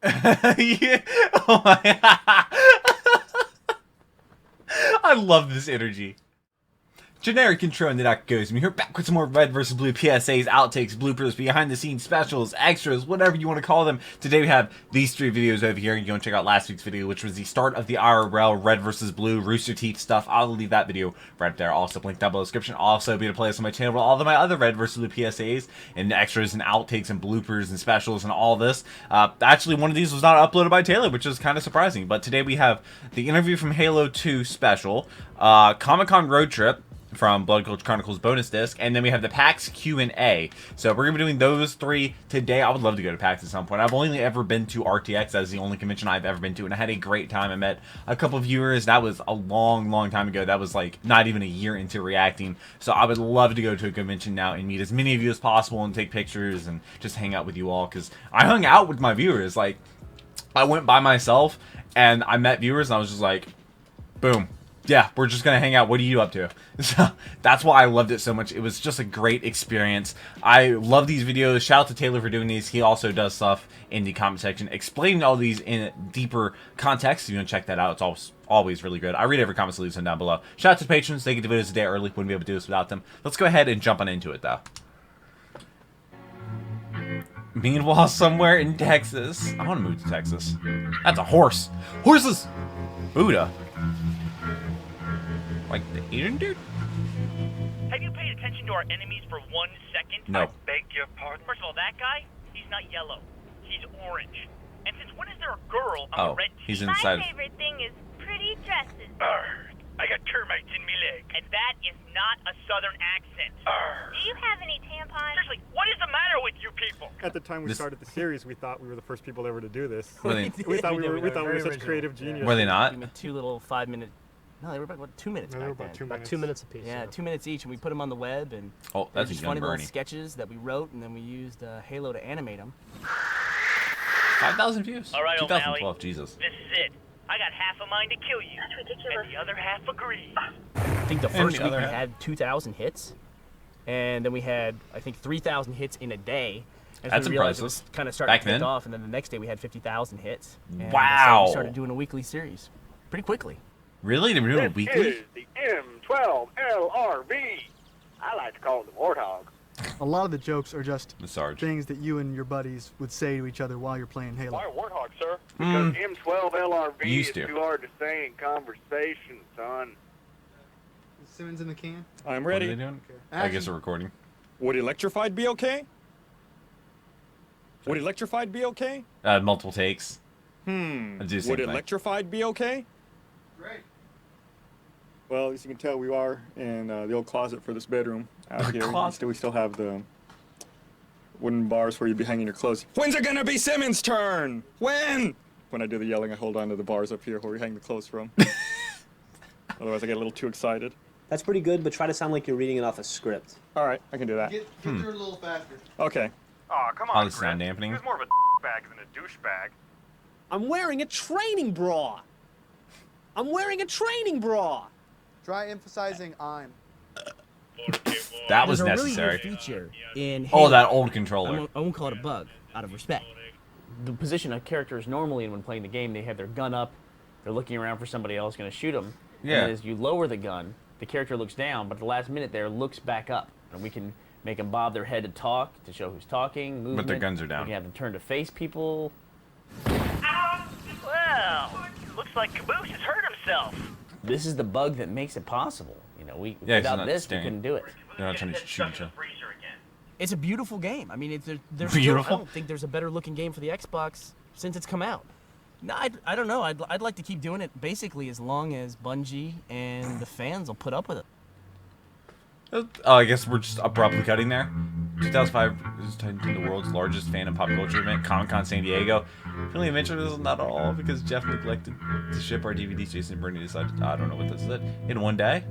Yeah. Oh my. I love this energy. Generic intro and the Duck Goes. We're here back with some more Red vs. Blue PSAs, outtakes, bloopers, behind the scenes specials, extras, whatever you want to call them. Today we have these three videos over here. You can check out last week's video, which was the start of the IRL Red vs. Blue Rooster Teeth stuff. I'll leave that video right there. Also linked down below in the description. Also be able to play this on my channel with all of my other Red vs. Blue PSAs and extras and outtakes and bloopers and specials and all this. Actually, one of these was not uploaded by Taylor, which is kind of surprising. But today we have the interview from Halo 2 special, Comic-Con road trip from Blood Culture Chronicles bonus disc, and then we have the PAX Q&A. So we're gonna be doing those three today. I would love to go to PAX at some point. I've only ever been to RTX. That's the only convention I've ever been to, and I had a great time. I met a couple of viewers. That was a long time ago. That was like not even a year into reacting. So I would love to go to a convention now and meet as many of you as possible and take pictures and just hang out with you all, because I hung out with my viewers. Like, I went by myself and I met viewers and I was just like, boom. Yeah, we're just gonna hang out. What are you up to? So that's why I loved it so much. It was just a great experience. I love these videos. Shout out to Taylor for doing these. He also does stuff in the comment section explaining all these in deeper context. If you want to check that out, it's always really good. I read every comment, so leave them down below. Shout out to the patrons. They get the videos a day early. Wouldn't be able to do this without them. Let's go ahead and jump on into it, though. Meanwhile, somewhere in Texas. I want to move to Texas. That's a horse. Horses! Buddha. Like the Asian dude? Have you paid attention to our enemies for 1 second? No. I beg your pardon. First of all, that guy, he's not yellow. He's orange. And since when is there a girl on the red team? He's inside. My favorite thing is pretty dresses. Arrgh. I got termites in me leg. And that is not a southern accent. Do you have any tampons? Seriously, what is the matter with you people? At the time we started the series, we thought we were the first people ever to do this. Were they, We thought we were such creative geniuses. were they not? Two little 5-minute. No, they were about 2 minutes. No, they were back about then. 2 minutes. 2 minutes apiece. Yeah, 2 minutes each, and we put them on the web, and Oh, they're that's a just young funny little Bernie. sketches that we wrote, and then we used Halo to animate them. 5,000 views. All right, 2012, O'Malley. Jesus. This is it. I got half a mind to kill you. That's ridiculous. And the other half agrees. I think the And first the week other we half. had 2,000 hits, and then we had, I think, 3,000 hits in a day. And That's we realized it impressive. was kind of starting Back to take then? off, and then the next day we had 50,000 hits. And Wow. So we started doing a weekly series pretty quickly. Really? They were doing it weekly? Is the M12 LRV. I like to call it the Warthog. A lot of the jokes are just The Sarge. things that you and your buddies would say to each other while you're playing Halo. Why a Warthog, sir? Because M12 LRV Used is to. too hard to say in conversation, son. Simmons in the can? I'm What are they ready. doing? I guess they're recording. Would electrified be okay? Would electrified be okay? Multiple takes. I do the same Would thing. electrified be okay? Great. Well, as you can tell, we are in the old closet for this bedroom out here. Closet. We still have the wooden bars where you'd be hanging your clothes. When's it gonna be Simmons' turn? When? When I do the yelling, I hold on to the bars up here where we hang the clothes from. Otherwise, I get a little too excited. That's pretty good, but try to sound like you're reading it off a script. All right, I can do that. Get through it a little faster. Okay. Aw, come Oh, the sound dampening. He was more of a bag than a douchebag. I'm wearing a training bra. I'm wearing a training bra. Try emphasizing I'm. That was There's a necessary. really good feature in Oh, Halo. that old I controller. won't call it a bug, out of respect. The position a character is normally in when playing the game, they have their gun up, they're looking around for somebody else going to shoot them. Yeah. And as you lower the gun, the character looks down, but at the last minute there looks back up. And we can make them bob their head to talk, to show who's talking, movement. But their guns are down. We can have them turn to face people. Well, looks like Caboose has hurt himself. This is the bug that makes it possible. You know, Yeah, he's without not this, we staring. couldn't do it. They're not trying to shoot each other. It's a beautiful game. I mean, there's Beautiful? Still, I don't think there's a better looking game for the Xbox since it's come out. No, I don't know. I'd like to keep doing it basically as long as Bungie and the fans will put up with it. Oh, I guess we're just abruptly cutting there. 2005 is turned into the world's largest fan and pop culture event, Comic-Con San Diego. Really mentioned this is not at all because Jeff neglected to ship our DVDs. Jason and Bernie decided, I don't know what this is. In one day?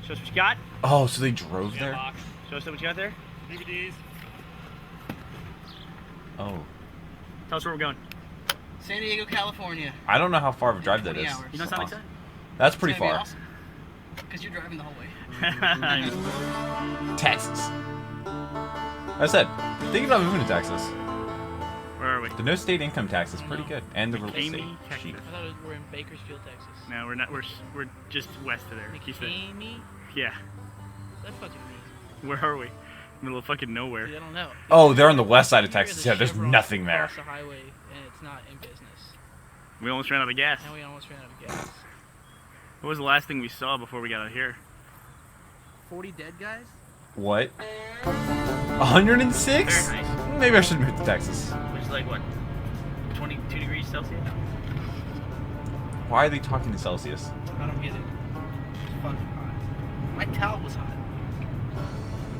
Show us what you got. Oh, so they drove there? Show us what you got there. DVDs. Oh. Tell us where we're going. San Diego, California. I don't know how far of a drive that 20 is. hours. You don't sound excited? That's pretty far. Because you're driving the whole way. Texas. I said, thinking about moving to Texas. Where are we? The no state income tax is pretty good, and the real estate McCamey, Texas. cheap. I thought we're in Bakersfield, Texas. No, we're not. We're just west of there. Keep it. McCamey? Yeah. That fucking means. Where are we? Middle of fucking nowhere. Dude, I don't know. Oh, they're on the west side of Here, Texas. the Yeah, there's Chevron nothing there. across the highway, and it's not in business. We almost ran out of gas. And we almost ran out of gas. What was the last thing we saw before we got out here? 40 dead guys? What? 106? Fahrenheit. Maybe I should move to Texas. Which is like what? 22 degrees Celsius? Why are they talking in Celsius? I don't get it. It's fucking hot. My towel was hot.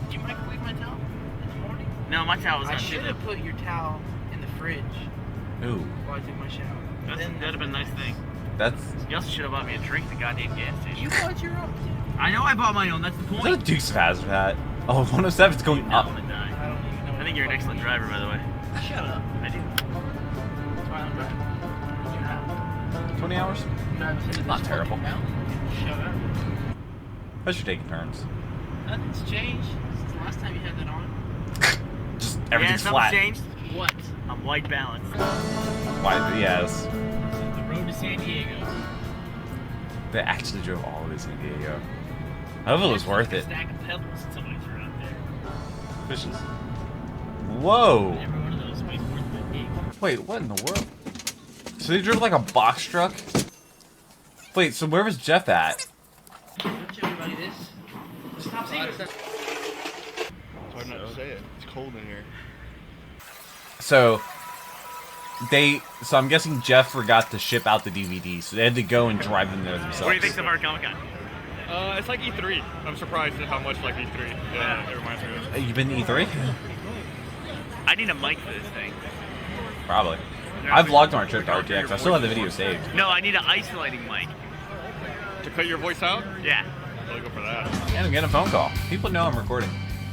Did you microwave my towel in the morning? No, my towel was I on should have put your towel in the fridge Ooh, while I took my shower. That'd have been a nice thing. that's... You also should have bought me a drink at the goddamn gas station. You bought your own. I know I bought my own, that's the Is that a point. Dukes of Hazzard hat? Oh, 107 is going I up. want to die. I don't even know. I think you're an excellent driver, by the way. Shut up. I do. That's why I'm driving. 20 hours? Not terrible. Shut up. But you're taking turns. Nothing's changed since the last time you had that on. Just Yeah, everything's something's flat. changed. What? I'm white balanced. Why? Yes. The road to San Diego. They actually drove all the way to San Diego. I hope it was worth it. Stack of pebbles and somebody threw out there. Fishes. Whoa. Every one of those weighs more than a gig. Wait, what in the world? So they drove like a box truck? Wait, so where was Jeff at? Don't you everybody this? Stop saying it. It's hard not to say it. It's cold in here. So I'm guessing Jeff forgot to ship out the DVDs, so they had to go and drive them there themselves. What do you think of our Comic-Con? It's like E3. I'm surprised at how much like E3 it reminds me of. You been to E3? I need a mic for this thing. Probably. I vlogged on our trip to RTX. I still have the video saved. No, I need an isolating mic. To cut your voice out? Yeah. I'll go for that. And I'm getting a phone call. People know I'm recording.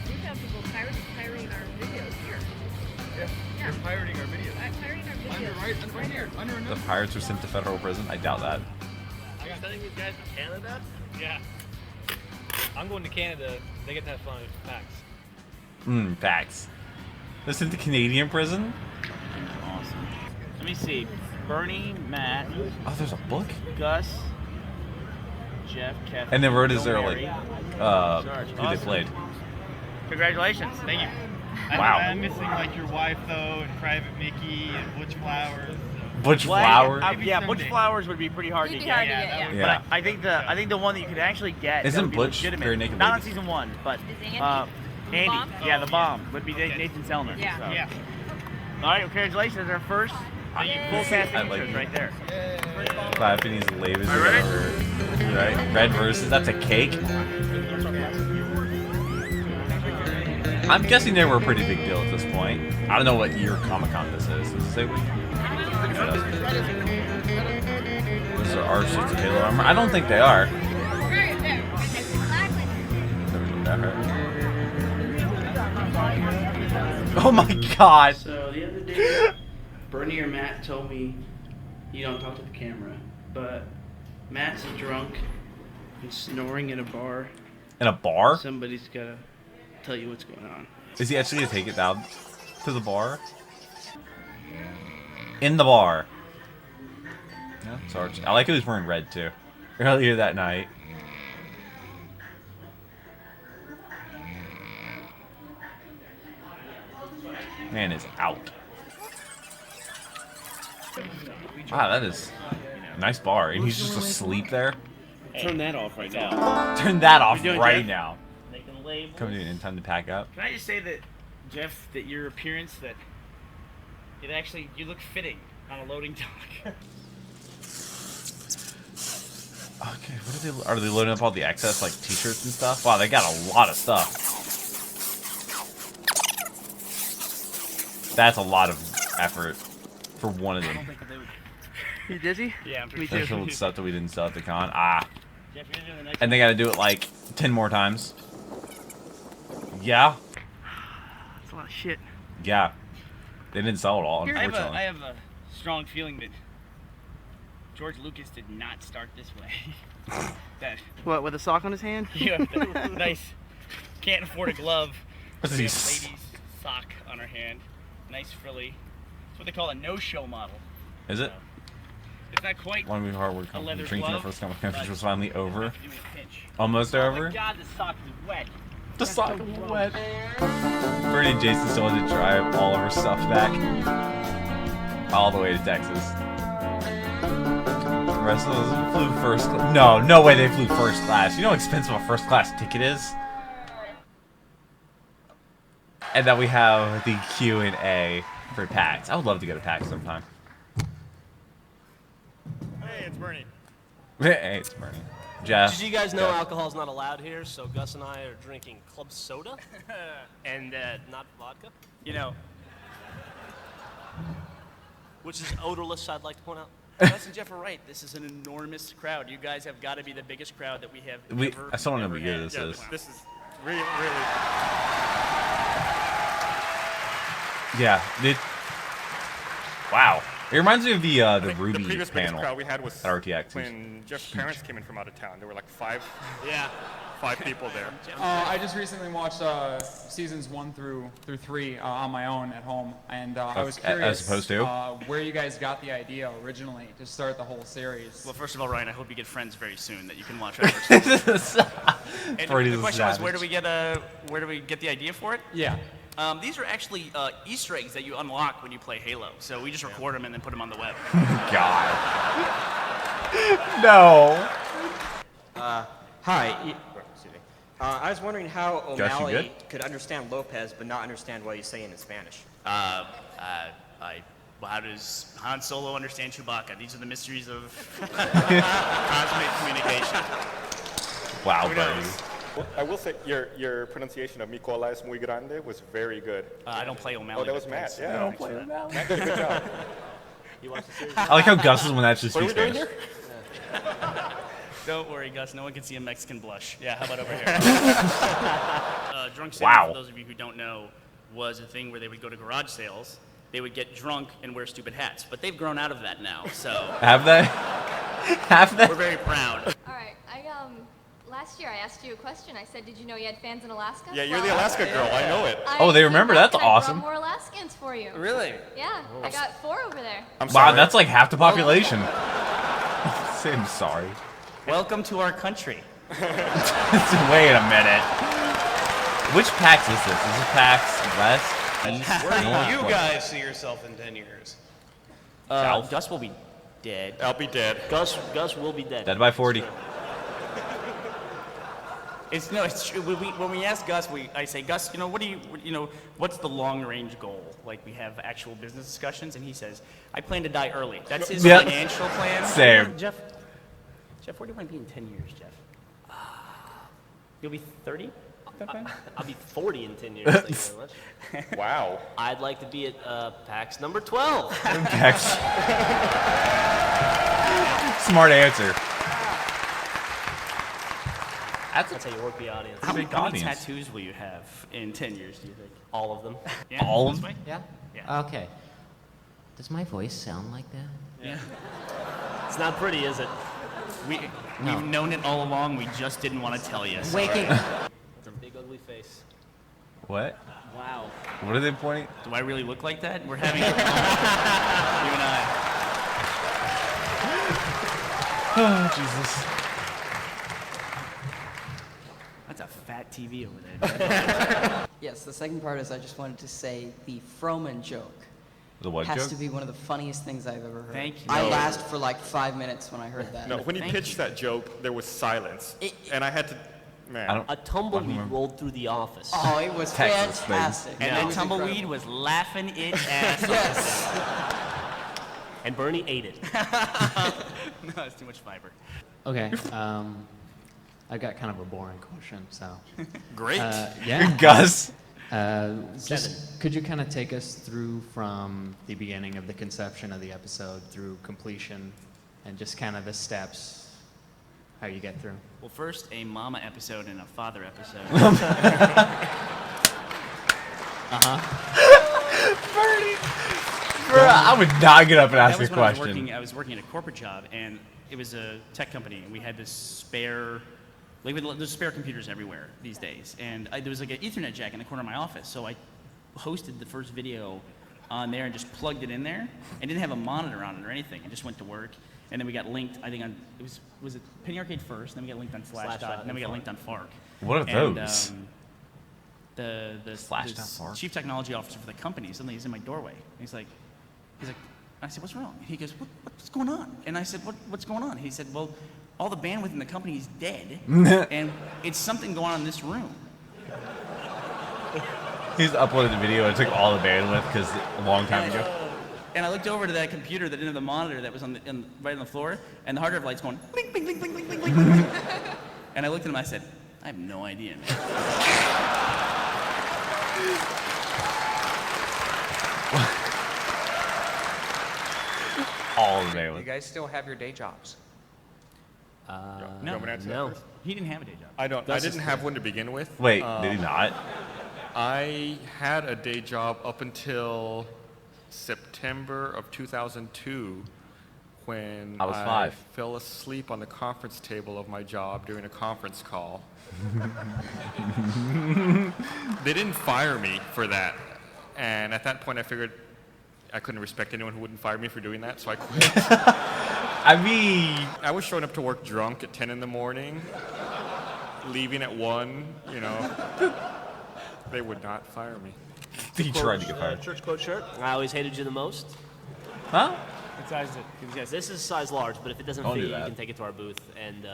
We have people pirating our videos here. You're pirating our videos. Pirating our videos. Right here. Under The pirates were sent to federal prison. I doubt that. I got sending these guys to Canada? Yeah. I'm going to Canada. They get to have fun. Facts. Facts. They're sent to Canadian prison? Awesome. Let me see. Bernie, Matt, Oh, there's a book? Gus, Jeff, Kevin. And then wrote is Bill there like Mary, who they played? Congratulations. Thank you. Wow. I'm missing like your wife though, and Private Mickey, and Butch Flowers. Butch Flower? Yeah, Butch Flowers would be pretty hard to It'd be get. hard to get, yeah. Yeah. But I think the one that you could actually get that Isn't would be Butch legitimate. Bare Naked Not on Ladies? season 1, but Is Andy? Andy, Bomb? yeah, the bomb would be Nathan Selner. Yeah. So. Yeah. All right, congratulations, our first full cast I of like pictures it. right there. Japanese labels All or right. whatever. Right? Red versus, that's a cake? I'm guessing they were a pretty big deal at this point. I don't know what year Comic-Con this is. Does it say what? Those are our suits of Halo armor? I don't think they are. Oh my god! So the other day, Bernie or Matt told me you don't talk to the camera, but Matt's drunk and snoring in a bar. In a bar? Somebody's gotta tell you what's going on. Is he actually gonna take it down to the bar? In the bar. Yeah, Sarge. I like how he's wearing red too. Earlier that night. Man is out. Wow, that is a nice bar. And he's just asleep there. Turn that off right now. Turn that off doing, right Jeff? now. Making labels. Coming in time to pack up. Can I just say that, Jeff, that your appearance, that it actually, you look fitting on a loading dock. Okay, what are they loading up all the excess like t-shirts and stuff? Wow, they got a lot of stuff. That's a lot of effort for one of them. You dizzy? Yeah, I'm Me pretty too. There's little stuff that we didn't sell at the con. Ah. Jeff, you're doing a nice And they gotta do it like 10 more times. Yeah. That's a lot of shit. Yeah. They didn't sell it all, I unfortunately. have a strong feeling that George Lucas did not start this way. That What, with a sock on his hand? you have the nice, can't afford a glove. What's We these? have a lady's sock on her hand. Nice frilly It's what they call a no-show model. Is it? It's not quite One of hard work a leather drinking your glove, first cup of but coffee was finally over. enough to do in a pinch. Almost Oh over. my God, the sock is wet. The sock is wet. Bernie and Jason still had to drive all of her stuff back. All the way to Texas. The rest of those flew first class. No way they flew first class. You know how expensive a first class ticket is? And then we have the Q&A for PAX. I would love to go to PAX sometime. Hey, it's Bernie. Hey, it's Bernie. Jeff. Did you guys know alcohol's not allowed here? So Gus and I are drinking club soda and not vodka. You know, which is odorless, I'd like to point out. Gus and Jeff are right. This is an enormous crowd. You guys have got to be the biggest crowd that we have ever. I still don't know ever what year had. this is. This is really. Yeah. Wow. It reminds me of the Ruby the previous biggest panel crowd we had was at RTX. when Jeff's parents came in from out of town. There were like five people there. I just recently watched seasons 1 through 3 on my own at home, and I was curious as opposed to where you guys got the idea originally to start the whole series. Well, first of all, Ryan, I hope you get friends very soon that you can watch our first And the question was, where do we get the idea for it? Yeah. These are actually Easter eggs that you unlock when you play Halo. So we just record them and then put them on the web. God. No. Hi. I was wondering how Josh, you O'Malley could understand Lopez but not understand what he's saying in Spanish. How does Han Solo understand Chewbacca? These are the mysteries of cosmic communication. Wow, Who buddy. knows? I will say your pronunciation of Mikola es muy grande was very good. I don't play O'Malley. Oh, that was Matt. Yeah. I don't play O'Malley. Matt did a good job. You watch the series? I like how Gus is one that actually What are speaks we doing Spanish. here? Don't worry, Gus. No one can see a Mexican blush. Yeah, how about over here? Drunk Santa, Wow. for those of you who don't know, was a thing where they would go to garage sales. They would get drunk and wear stupid hats. But they've grown out of that now, so... Have they? Have they? We're very proud. All right, last year I asked you a question. I said, did you know you had fans in Alaska? Yeah, you're the Alaska girl. I know it. Oh, they remember? That's I awesome. brought more Alaskans for you. Really? Yeah, I got 4 over there. I'm Wow, sorry. that's like half the population. I'm sorry. Welcome to our country. Wait a minute. Which PAX is this? Is this PAX West? East? Where do North? you What? guys see yourself in 10 years? Gus will be dead. I'll be dead. Gus will be dead. Dead by 40. It's true. When we ask Gus, I say, Gus, what's the long range goal? Like we have actual business discussions, and he says, I plan to die early. That's his Yep. financial plan. Same. Jeff, where do you want to be in 10 years, Jeff? You'll be 30? I'll be 40 in 10 years. Thank you very much. Wow. I'd like to be at PAX number 12. PAX. Smart answer. That's how you work the audience. How big many audience. tattoos will you have in 10 years, do you think? All of them. Yeah, All of this them? way? Yeah? Yeah. Okay. Does my voice sound like that? Yeah. It's not pretty, is it? We've No. known it all along. We just didn't want to tell you. so- Waking. It's a big ugly face. What? Wow. What are they pointing? Do I really look like that? We're having a you and I. Oh, Jesus. That's a fat TV over there. Yes, the second part is I just wanted to say the Froman joke The what has joke? to be one of the funniest things I've ever heard. Thank you. I No. laughed for like 5 minutes when I heard that. No, when he Thank pitched you. that joke, there was silence, and I had to. Man. I don't. A tumbleweed remember. rolled through the office. Oh, it was Texas, baby. fantastic. And It then was Tumbleweed incredible. was laughing its ass off. Yes. And Bernie ate it. No, it's too much fiber. Okay. I've got kind of a boring question, so. Great. Yeah. Gus. Just could you kind of take us through from the beginning of the conception of the episode through completion, and just kind of the steps, how you get through? Well, first a mama episode and a father episode. Bro, I would not get up and ask That a was when question. I was working at a corporate job, and it was a tech company, and we had this spare, there's spare computers everywhere these days, and there was like an Ethernet jack in the corner of my office, so I hosted the first video on there and just plugged it in there and didn't have a monitor on it or anything. It just went to work. And then we got linked, I think, on, was it Penny Arcade first, then we got linked on Slashdot, and then we got linked on Fark. What are those? The chief technology officer for the company, suddenly he's in my doorway. And he's like, I said, what's wrong? And he goes, what's going on? And I said, what's going on? He said, well, all the bandwidth in the company is dead, and it's something going on in this room. He's uploaded the video and took all the bandwidth because a long time ago. And I looked over to that computer that didn't have the monitor that was right on the floor, and the hard drive light's going blink, blink, blink, blink, blink, blink, blink, blink. And I looked at him and I said, I have no idea, man. All the bandwidth. You guys still have your day jobs? No, he didn't have a day job. I didn't have one to begin with. Wait, did he not? I had a day job up until September of 2002 when I was 5. fell asleep on the conference table of my job during a conference call. They didn't fire me for that. And at that point I figured I couldn't respect anyone who wouldn't fire me for doing that, so I quit. I mean, I was showing up to work drunk at 10 in the morning, leaving at 1, you know. They would not fire me. He tried to get fired. Church coat shirt. I always hated you the most. Huh? What size is it? Yes, this is size large, but if it doesn't Don't fit do you, you that. can take it to our booth, and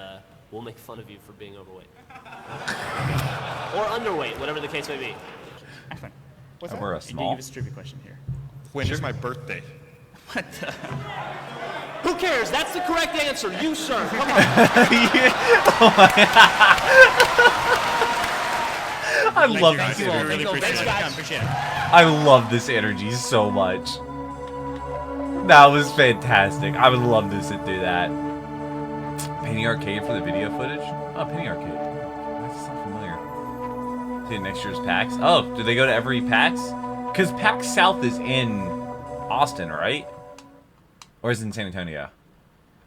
we'll make fun of you for being overweight. Or underweight, whatever the case may be. Actually, I wear a small. Give us a trivia question here. When is my birthday? What the? Who cares? That's the correct answer. You, sir. Come on. I love guys. this We energy. really appreciate it. Appreciate it. I love this energy so much. That was fantastic. I would love to sit through that. Penny Arcade for the video footage? Oh, Penny Arcade. That sounds familiar. See next year's PAX? Oh, do they go to every PAX? Because PAX South is in Austin, right? Or is it in San Antonio?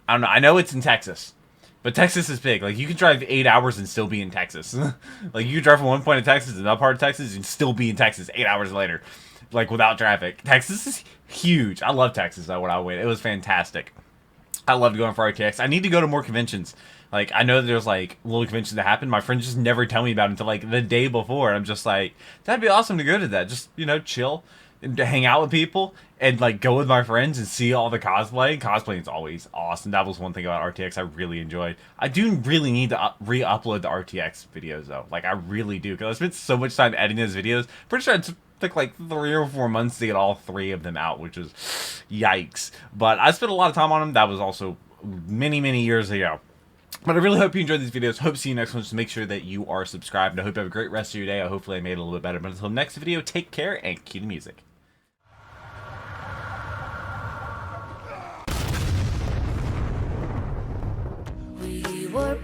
I don't know. I know it's in Texas. But Texas is big. Like, you could drive 8 hours and still be in Texas. Like, you could drive from one point of Texas to another part of Texas and still be in Texas 8 hours later. Like, without traffic. Texas is huge. I love Texas, though, when I went. It was fantastic. I loved going for RTX. I need to go to more conventions. Like, I know that there's, like, little conventions that happen. My friends just never tell me about it until, like, the day before. I'm just like, that'd be awesome to go to that. Just, you know, chill and to hang out with people and, like, go with my friends and see all the cosplay. Cosplaying is always awesome. That was one thing about RTX I really enjoyed. I do really need to re-upload the RTX videos, though. Like, I really do. Because I spent so much time editing those videos. Pretty sure it took, like, 3 or 4 months to get all 3 of them out, which is yikes. But I spent a lot of time on them. That was also many, many years ago. But I really hope you enjoyed these videos. Hope to see you next one. Just make sure that you are subscribed. I hope you have a great rest of your day. Hopefully I made it a little bit better. But until next video, take care and cue the music. We were